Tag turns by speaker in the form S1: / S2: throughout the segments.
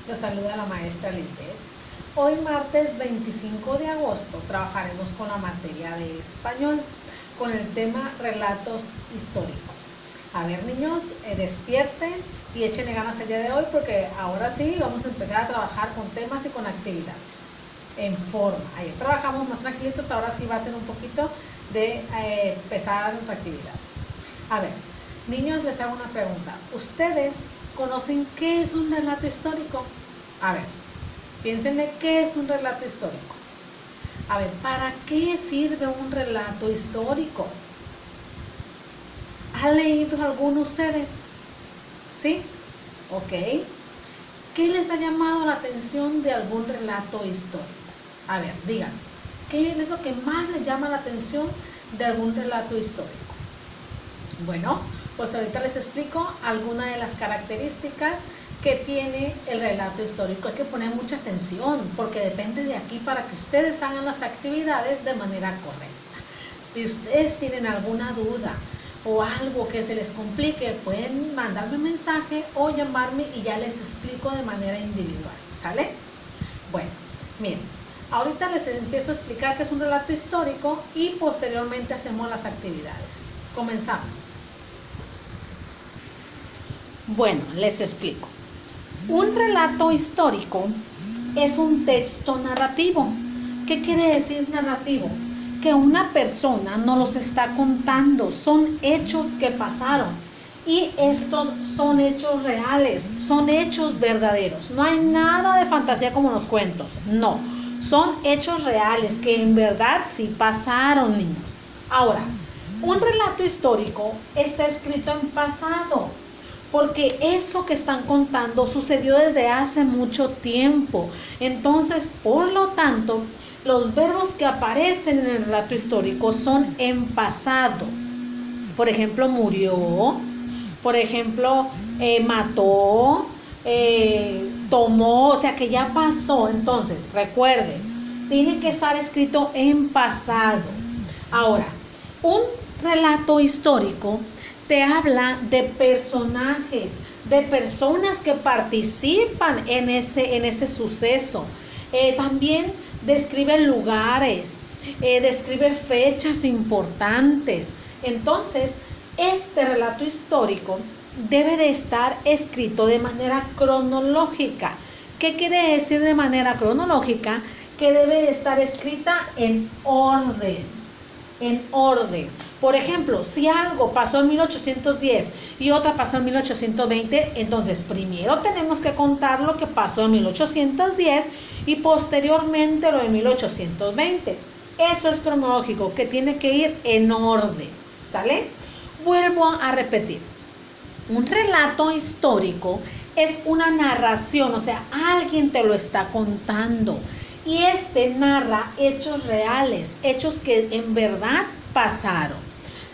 S1: Los saluda la maestra Lisbeth. Hoy martes 25 de agosto trabajaremos con la materia de español con el tema relatos históricos. A ver, niños, despierten y échenle ganas el día de hoy porque ahora sí vamos a empezar a trabajar con temas y con actividades en forma. Ayer trabajamos más tranquilitos, ahora sí va a ser un poquito de pesadas las actividades. A ver, niños, les hago una pregunta. ¿Ustedes conocen qué es un relato histórico? A ver, piénsenle qué es un relato histórico. A ver, ¿para qué sirve un relato histórico? ¿Han leído alguno ustedes? ¿Sí? Ok. ¿Qué les ha llamado la atención de algún relato histórico? A ver, digan, ¿qué es lo que más les llama la atención de algún relato histórico? Bueno, pues ahorita les explico algunas de las características que tiene el relato histórico. Hay que poner mucha atención porque depende de aquí para que ustedes hagan las actividades de manera correcta. Si ustedes tienen alguna duda o algo que se les complique, pueden mandarme un mensaje o llamarme y ya les explico de manera individual, ¿sale? Bueno, miren, ahorita les empiezo a explicar qué es un relato histórico y posteriormente hacemos las actividades. Comenzamos. Bueno, les explico. Un relato histórico es un texto narrativo. ¿Qué quiere decir narrativo? Que una persona nos los está contando, son hechos que pasaron y estos son hechos reales, son hechos verdaderos. No hay nada de fantasía como los cuentos, no, son hechos reales que en verdad sí pasaron, niños. Ahora, un relato histórico está escrito en pasado, porque eso que están contando sucedió desde hace mucho tiempo. Entonces, por lo tanto, los verbos que aparecen en el relato histórico son en pasado. Por ejemplo, murió, por ejemplo, mató, tomó, o sea que ya pasó. Entonces, recuerden, tiene que estar escrito en pasado. Ahora, un relato histórico te habla de personajes, de personas que participan en ese suceso. También describe lugares, describe fechas importantes. Entonces, este relato histórico debe de estar escrito de manera cronológica. ¿Qué quiere decir de manera cronológica? Que debe de estar escrita en orden. En orden. Por ejemplo, si algo pasó en 1810 y otra pasó en 1820, entonces primero tenemos que contar lo que pasó en 1810 y posteriormente lo de 1820. Eso es cronológico, que tiene que ir en orden, ¿sale? Vuelvo a repetir. Un relato histórico es una narración, o sea, alguien te lo está contando. Y narra hechos reales, hechos que en verdad pasaron.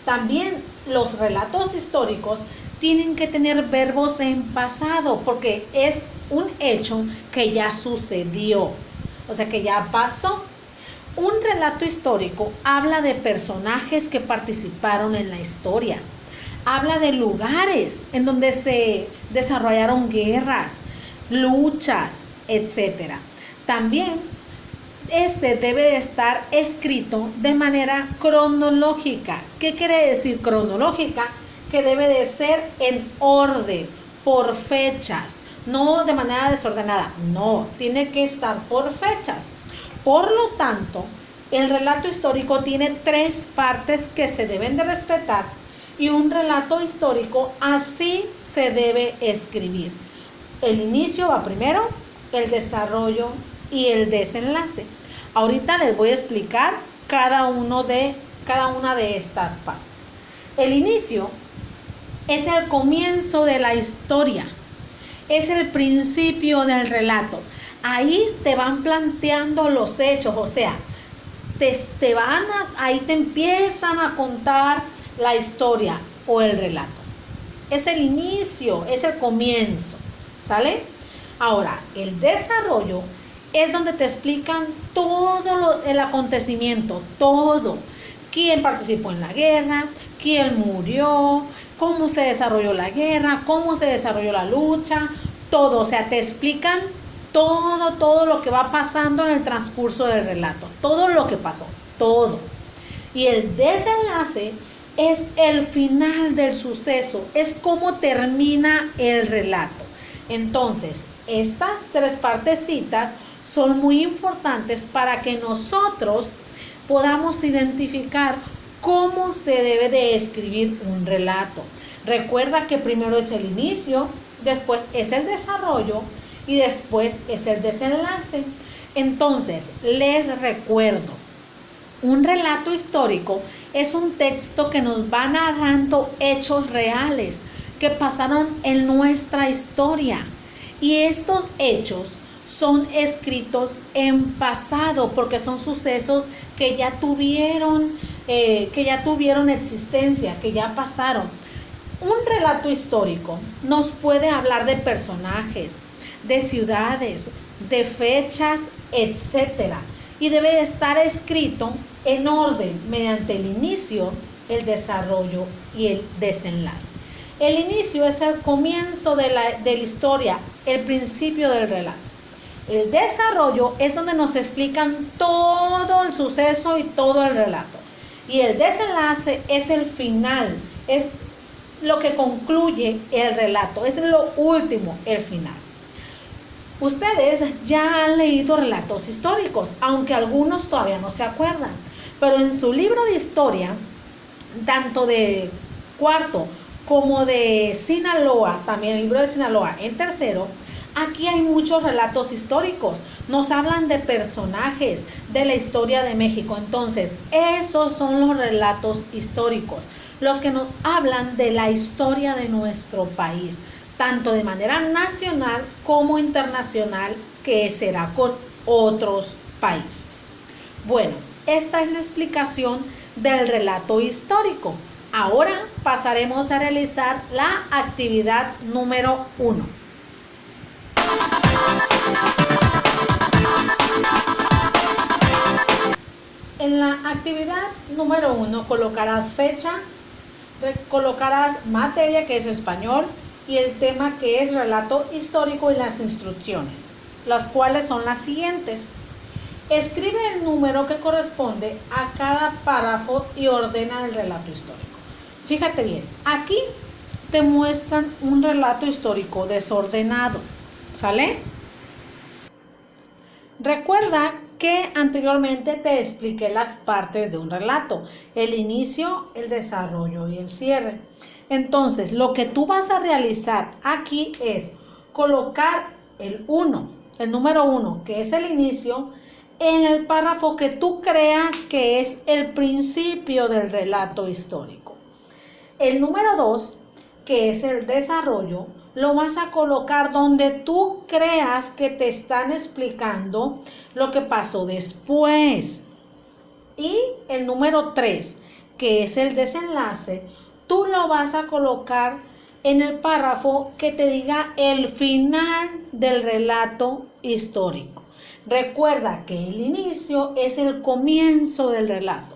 S1: También los relatos históricos tienen que tener verbos en pasado porque es un hecho que ya sucedió, o sea que ya pasó. Un relato histórico habla de personajes que participaron en la historia, habla de lugares en donde se desarrollaron guerras, luchas, etc. También debe de estar escrito de manera cronológica. ¿Qué quiere decir cronológica? Que debe de ser en orden, por fechas, no de manera desordenada, no, tiene que estar por fechas. Por lo tanto, el relato histórico tiene 3 partes que se deben de respetar y un relato histórico así se debe escribir. El inicio va primero, el desarrollo y el desenlace. Ahorita les voy a explicar cada una de estas partes. El inicio es el comienzo de la historia, es el principio del relato. Ahí te van planteando los hechos, o sea, ahí te empiezan a contar la historia o el relato. Es el inicio, es el comienzo, ¿sale? Ahora, el desarrollo es donde te explican todo el acontecimiento, todo. Quién participó en la guerra, quién murió, cómo se desarrolló la guerra, cómo se desarrolló la lucha, todo. O sea, te explican todo lo que va pasando en el transcurso del relato, todo lo que pasó, todo. Y el desenlace es el final del suceso, es cómo termina el relato. Entonces, estas tres partecitas son muy importantes para que nosotros podamos identificar cómo se debe de escribir un relato. Recuerda que primero es el inicio, después es el desarrollo y después es el desenlace. Entonces, les recuerdo, un relato histórico es un texto que nos va narrando hechos reales que pasaron en nuestra historia. Y estos hechos son escritos en pasado porque son sucesos que ya tuvieron existencia, que ya pasaron. Un relato histórico nos puede hablar de personajes, de ciudades, de fechas, etcétera, y debe estar escrito en orden mediante el inicio, el desarrollo y el desenlace. El inicio es el comienzo de la historia, el principio del relato. El desarrollo es donde nos explican todo el suceso y todo el relato. Y el desenlace es el final, es lo que concluye el relato, es lo último, el final. Ustedes ya han leído relatos históricos, aunque algunos todavía no se acuerdan, pero en su libro de historia, tanto de cuarto como de Sinaloa, también el libro de Sinaloa en tercero, aquí hay muchos relatos históricos, nos hablan de personajes de la historia de México. Entonces, esos son los relatos históricos, los que nos hablan de la historia de nuestro país, tanto de manera nacional como internacional, que será con otros países. Bueno, esta es la explicación del relato histórico. Ahora pasaremos a realizar la actividad número 1. En la actividad número 1 colocarás fecha, colocarás materia, que es español, y el tema, que es relato histórico, y las instrucciones, las cuales son las siguientes. Escribe el número que corresponde a cada párrafo y ordena el relato histórico. Fíjate bien, aquí te muestran un relato histórico desordenado, ¿sale? Recuerda que anteriormente te expliqué las partes de un relato: el inicio, el desarrollo y el cierre. Entonces, lo que tú vas a realizar aquí es colocar el número 1, que es el inicio, en el párrafo que tú creas que es el principio del relato histórico. El número 2, que es el desarrollo, lo vas a colocar donde tú creas que te están explicando lo que pasó después. Y el número 3, que es el desenlace, tú lo vas a colocar en el párrafo que te diga el final del relato histórico. Recuerda que el inicio es el comienzo del relato.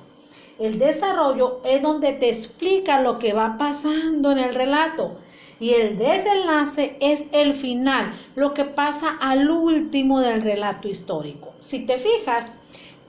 S1: El desarrollo es donde te explica lo que va pasando en el relato. Y el desenlace es el final, lo que pasa al último del relato histórico. Si te fijas,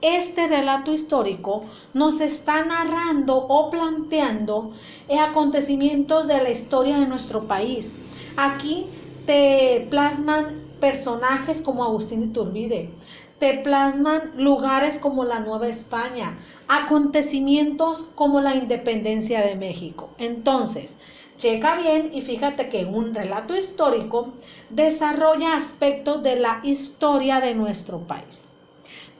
S1: este relato histórico nos está narrando o planteando acontecimientos de la historia de nuestro país. Aquí te plasman personajes como Agustín de Iturbide, te plasman lugares como la Nueva España, acontecimientos como la independencia de México. Entonces, checa bien y fíjate que un relato histórico desarrolla aspectos de la historia de nuestro país.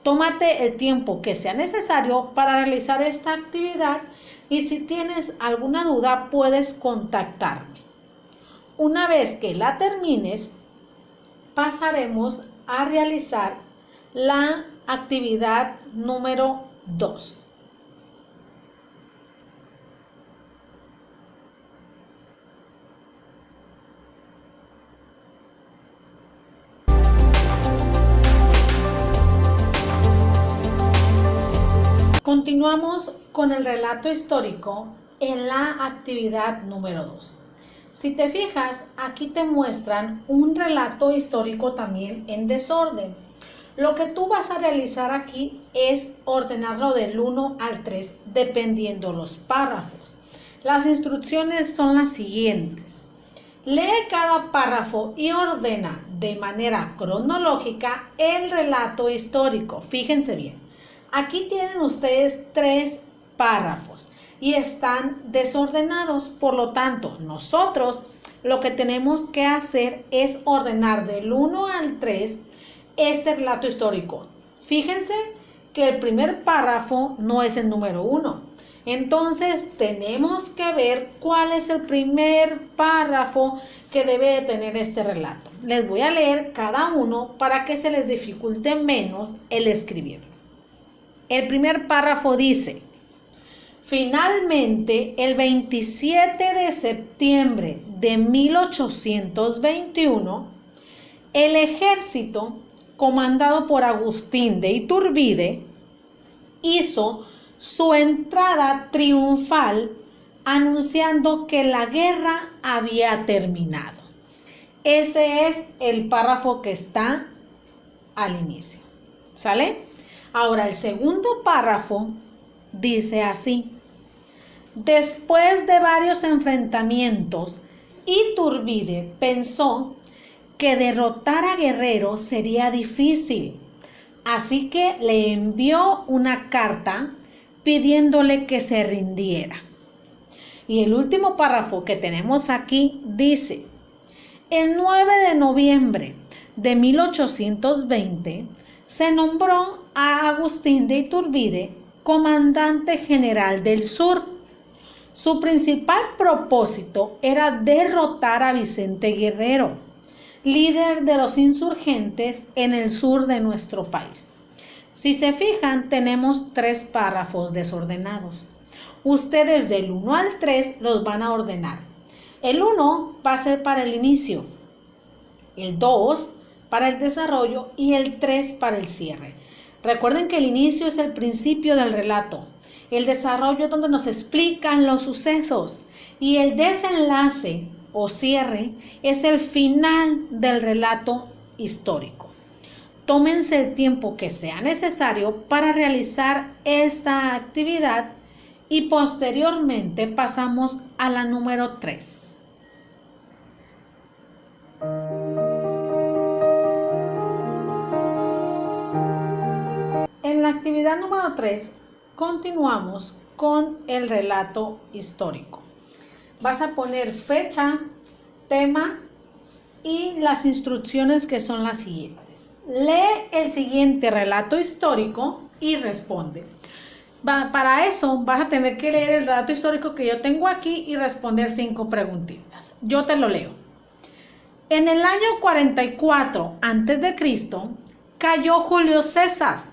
S1: Tómate el tiempo que sea necesario para realizar esta actividad, y si tienes alguna duda puedes contactarme. Una vez que la termines, pasaremos a realizar la actividad número 2. Continuamos con el relato histórico en la actividad número 2. Si te fijas, aquí te muestran un relato histórico también en desorden. Lo que tú vas a realizar aquí es ordenarlo del 1 al 3 dependiendo los párrafos. Las instrucciones son las siguientes. Lee cada párrafo y ordena de manera cronológica el relato histórico. Fíjense bien. Aquí tienen ustedes 3 párrafos y están desordenados. Por lo tanto, nosotros lo que tenemos que hacer es ordenar del 1 al 3 este relato histórico. Fíjense que el primer párrafo no es el número 1. Entonces tenemos que ver cuál es el primer párrafo que debe de tener este relato. Les voy a leer cada uno para que se les dificulte menos el escribirlo. El primer párrafo dice: finalmente, el 27 de septiembre de 1821, el ejército comandado por Agustín de Iturbide hizo su entrada triunfal anunciando que la guerra había terminado. Ese es el párrafo que está al inicio. ¿Sale? Ahora el segundo párrafo dice así: después de varios enfrentamientos, Iturbide pensó que derrotar a Guerrero sería difícil, así que le envió una carta pidiéndole que se rindiera. Y el último párrafo que tenemos aquí dice: el 9 de noviembre de 1820 se nombró a Agustín de Iturbide comandante general del sur. Su principal propósito era derrotar a Vicente Guerrero, líder de los insurgentes en el sur de nuestro país. Si se fijan, tenemos 3 párrafos desordenados. Ustedes del 1 al 3 los van a ordenar. El 1 va a ser para el inicio, el 2 para el desarrollo y el 3 para el cierre. Recuerden que el inicio es el principio del relato, el desarrollo es donde nos explican los sucesos y el desenlace o cierre es el final del relato histórico. Tómense el tiempo que sea necesario para realizar esta actividad y posteriormente pasamos a la número 3. En la actividad número 3 continuamos con el relato histórico. Vas a poner fecha, tema y las instrucciones que son las siguientes. Lee el siguiente relato histórico y responde. Para eso vas a tener que leer el relato histórico que yo tengo aquí y responder 5 preguntitas. Yo te lo leo. En el año 44 a.C. cayó Julio César.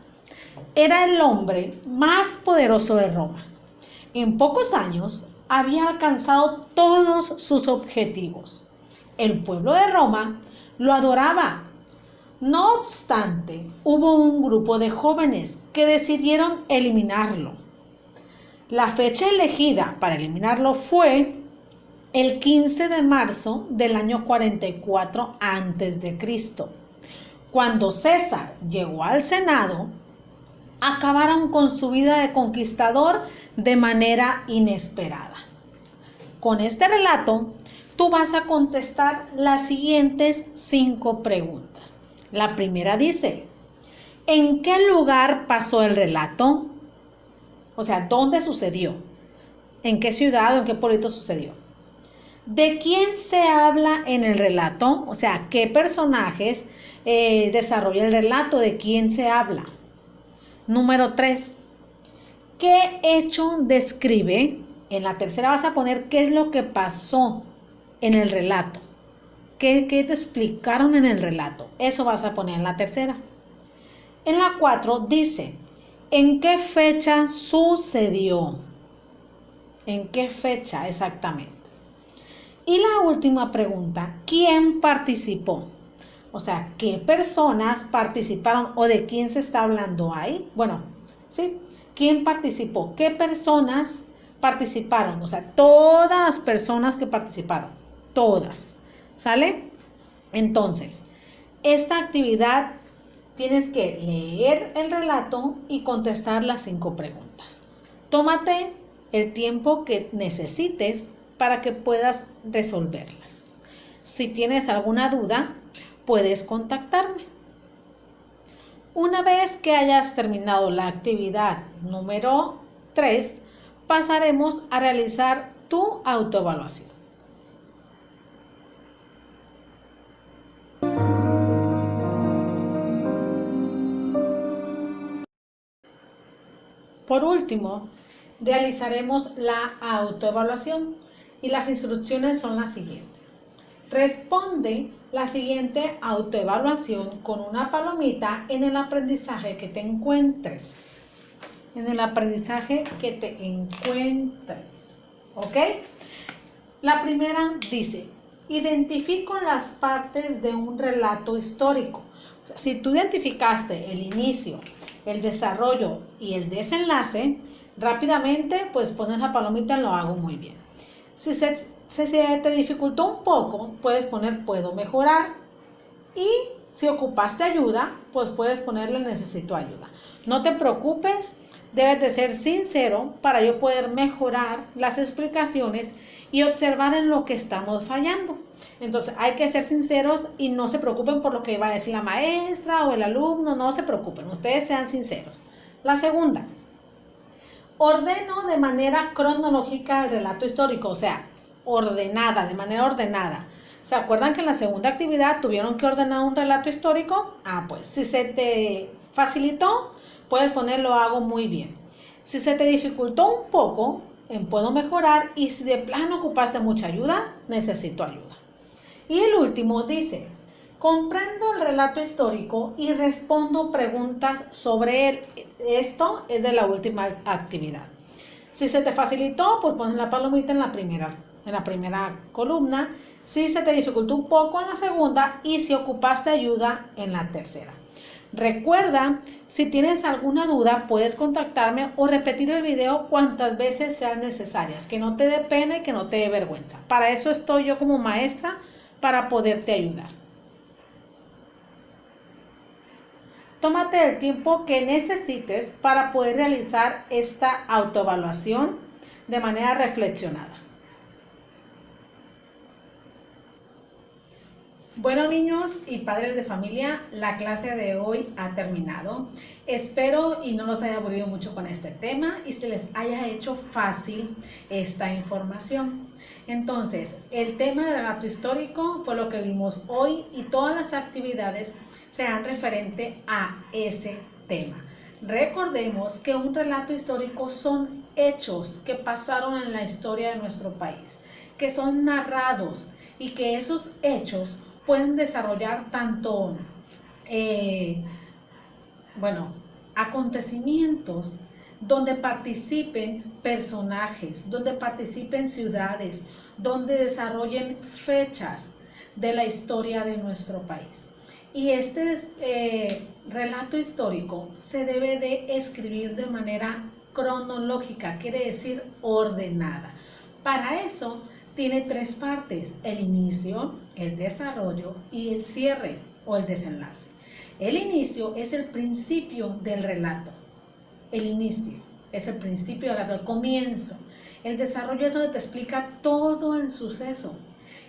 S1: Era el hombre más poderoso de Roma. En pocos años había alcanzado todos sus objetivos. El pueblo de Roma lo adoraba. No obstante, hubo un grupo de jóvenes que decidieron eliminarlo. La fecha elegida para eliminarlo fue el 15 de marzo del año 44 a.C. Cuando César llegó al Senado, acabaron con su vida de conquistador de manera inesperada. Con este relato, tú vas a contestar las siguientes 5 preguntas. La primera dice: ¿en qué lugar pasó el relato? O sea, ¿dónde sucedió? ¿En qué ciudad o en qué pueblito sucedió? ¿De quién se habla en el relato? O sea, ¿qué personajes desarrolla el relato? ¿De quién se habla? Número 3. ¿Qué hecho describe? En la tercera vas a poner qué es lo que pasó en el relato. ¿Qué te explicaron en el relato? Eso vas a poner en la tercera. En la 4 dice: ¿en qué fecha sucedió? ¿En qué fecha exactamente? Y la última pregunta: ¿quién participó? O sea, ¿qué personas participaron o de quién se está hablando ahí? Bueno, ¿sí? ¿Quién participó? ¿Qué personas participaron? O sea, todas las personas que participaron. todas, ¿sale? Entonces, esta actividad tienes que leer el relato y contestar las 5 preguntas. Tómate el tiempo que necesites para que puedas resolverlas. Si tienes alguna duda, puedes contactarme. Una vez que hayas terminado la actividad número 3, pasaremos a realizar tu autoevaluación. Por último, realizaremos la autoevaluación y las instrucciones son las siguientes. Responde la siguiente autoevaluación con una palomita en el aprendizaje que te encuentres. ¿Ok? La primera dice, identifico las partes de un relato histórico. O sea, si tú identificaste el inicio, el desarrollo y el desenlace, rápidamente pues pones la palomita en lo hago muy bien. Si se te dificultó un poco, puedes poner puedo mejorar, y si ocupaste ayuda, pues puedes ponerle necesito ayuda. No te preocupes, debes de ser sincero para yo poder mejorar las explicaciones y observar en lo que estamos fallando. Entonces hay que ser sinceros y no se preocupen por lo que va a decir la maestra o el alumno, no se preocupen, ustedes sean sinceros. La segunda, ordeno de manera cronológica el relato histórico, o sea, de manera ordenada. ¿Se acuerdan que en la segunda actividad tuvieron que ordenar un relato histórico? Pues si se te facilitó, puedes poner lo hago muy bien. Si se te dificultó un poco, puedo mejorar, y si de plano ocupaste mucha ayuda, necesito ayuda. Y el último dice, comprendo el relato histórico y respondo preguntas sobre él. Esto es de la última actividad. Si se te facilitó, pues pones la palomita en la primera columna. Si se te dificultó un poco, en la segunda, y si ocupaste ayuda, en la tercera. Recuerda, si tienes alguna duda, puedes contactarme o repetir el video cuantas veces sean necesarias, que no te dé pena y que no te dé vergüenza. Para eso estoy yo como maestra, para poderte ayudar. Tómate el tiempo que necesites para poder realizar esta autoevaluación de manera reflexionada. Bueno, niños y padres de familia, la clase de hoy ha terminado. Espero y no los haya aburrido mucho con este tema y se les haya hecho fácil esta información. Entonces, el tema del relato histórico fue lo que vimos hoy y todas las actividades serán referente a ese tema. Recordemos que un relato histórico son hechos que pasaron en la historia de nuestro país, que son narrados y que esos hechos pueden desarrollar tanto acontecimientos donde participen personajes, donde participen ciudades, donde desarrollen fechas de la historia de nuestro país. Y este relato histórico se debe de escribir de manera cronológica, quiere decir ordenada. Para eso tiene 3 partes: el inicio, el desarrollo y el cierre o el desenlace. El inicio es el principio del relato. El inicio es el principio del relato, el comienzo. El desarrollo es donde te explica todo el suceso.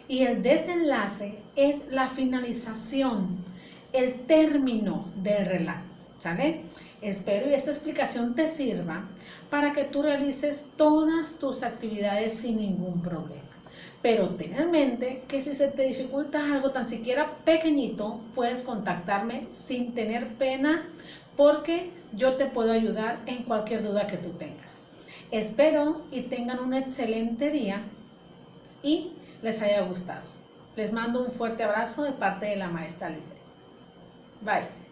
S1: Y el desenlace es la finalización, el término del relato. ¿Sale? Espero y esta explicación te sirva para que tú realices todas tus actividades sin ningún problema. Pero ten en mente que si se te dificulta algo tan siquiera pequeñito, puedes contactarme sin tener pena, porque yo te puedo ayudar en cualquier duda que tú tengas. Espero y tengan un excelente día y les haya gustado. Les mando un fuerte abrazo de parte de la maestra Lidia. Bye.